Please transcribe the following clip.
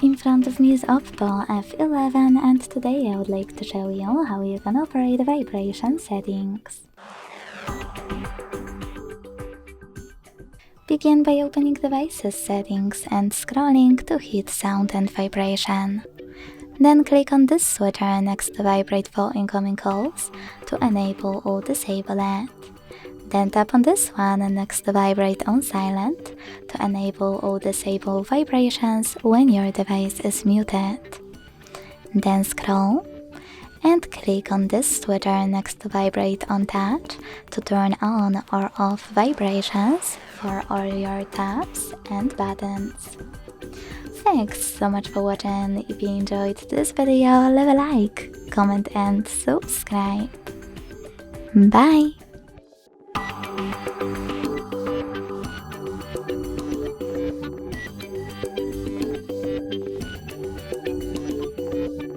In front of me is OPPO F11 and today I would like to show you how you can operate vibration settings. Begin by opening Devices settings and scrolling to hit Sound and Vibration. Then click on this switcher next to Vibrate for incoming calls to enable or disable it. Then tap on this one next to Vibrate on Silent to enable or disable vibrations when your device is muted. Then scroll and click on this switcher next to Vibrate on Touch to turn on or off vibrations for all your taps and buttons. Thanks so much for watching. If you enjoyed this video, leave a like, comment and subscribe. Bye!